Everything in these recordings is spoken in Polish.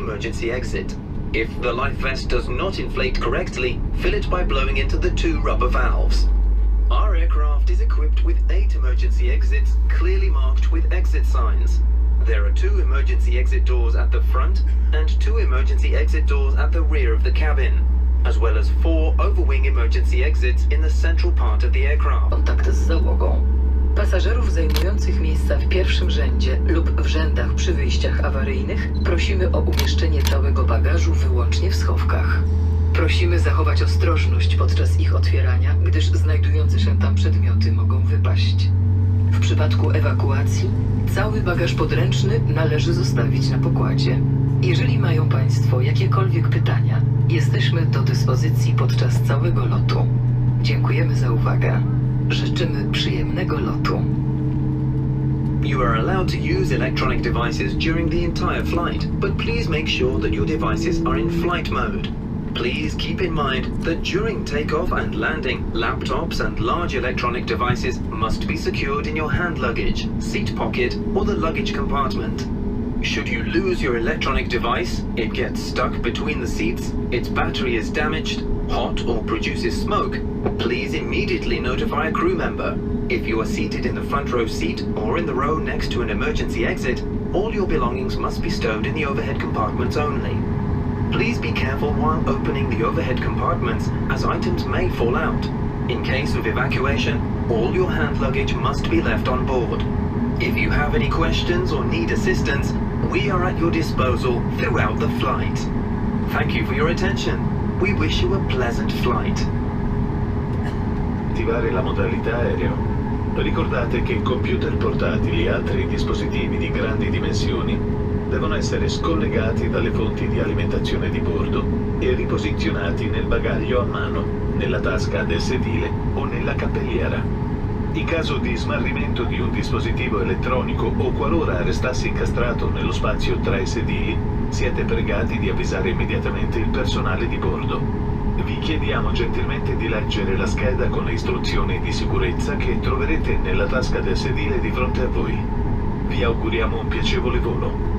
emergency exit. If the life vest does not inflate correctly, fill it by blowing into the 2 rubber valves. Our aircraft is equipped with 8 emergency exits clearly marked with exit signs. There are 2 emergency exit doors at the front and 2 emergency exit doors at the rear of the cabin, as well as 4 overwing emergency exits in the central part of the aircraft. Kontakt z załogą. Pasażerów zajmujących miejsca w pierwszym rzędzie lub w rzędach przy wyjściach awaryjnych prosimy o umieszczenie całego bagażu wyłącznie w schowkach. Prosimy zachować ostrożność podczas ich otwierania, gdyż znajdujące się tam przedmioty mogą wypaść. W przypadku ewakuacji cały bagaż podręczny należy zostawić na pokładzie. Jeżeli mają Państwo jakiekolwiek pytania, jesteśmy do dyspozycji podczas całego lotu. Dziękujemy za uwagę. Życzymy przyjemnego lotu. You are allowed to use electronic devices during the entire flight, but please make sure that your devices are in flight mode. Please keep in mind that during takeoff and landing, laptops and large electronic devices must be secured in your hand luggage, seat pocket, or the luggage compartment. Should you lose your electronic device, it gets stuck between the seats, its battery is damaged, hot, or produces smoke, please immediately notify a crew member. If you are seated in the front row seat or in the row next to an emergency exit, all your belongings must be stowed in the overhead compartments only. Please be careful while opening the overhead compartments, as items may fall out. In case of evacuation, all your hand luggage must be left on board. If you have any questions or need assistance, we are at your disposal throughout the flight. Thank you for your attention. We wish you a pleasant flight. Attivare la modalità aereo. Ricordate che computer portatili e altri dispositivi di grandi dimensioni devono essere scollegati dalle fonti di alimentazione di bordo e riposizionati nel bagaglio a mano, nella tasca del sedile o nella cappelliera. In caso di smarrimento di un dispositivo elettronico o qualora restasse incastrato nello spazio tra i sedili, siete pregati di avvisare immediatamente il personale di bordo. Vi chiediamo gentilmente di leggere la scheda con le istruzioni di sicurezza che troverete nella tasca del sedile di fronte a voi. Vi auguriamo un piacevole volo.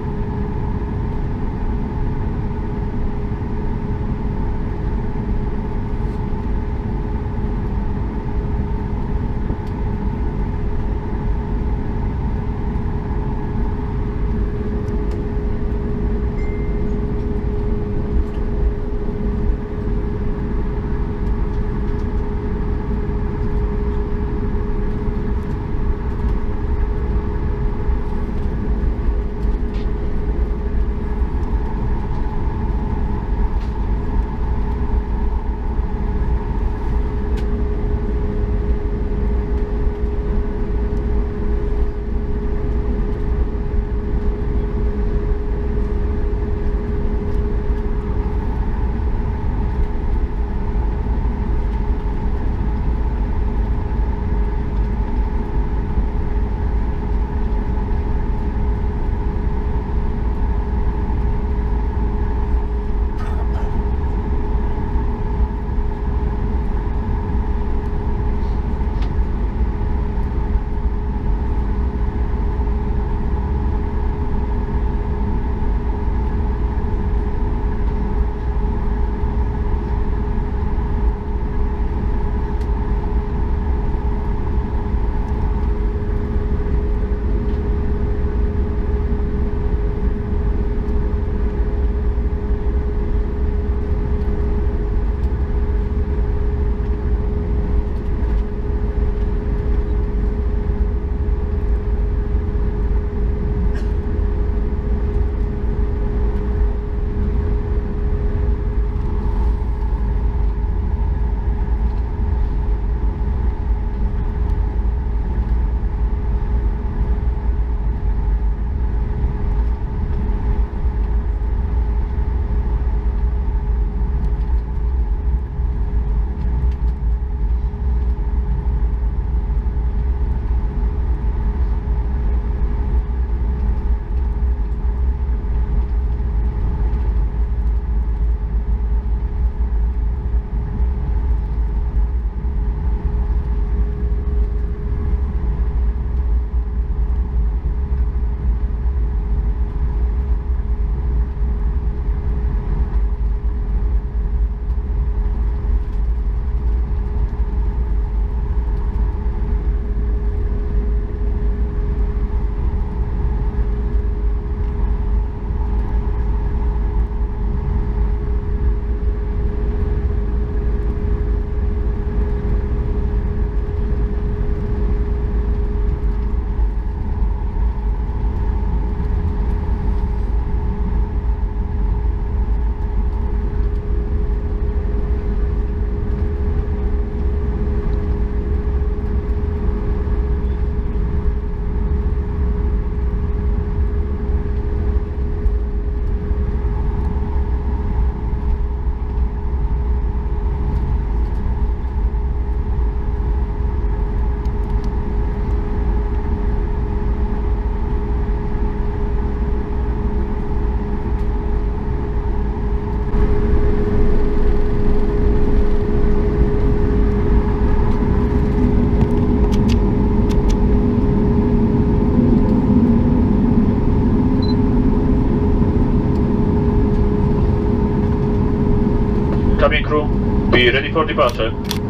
Cabin crew, be ready for departure.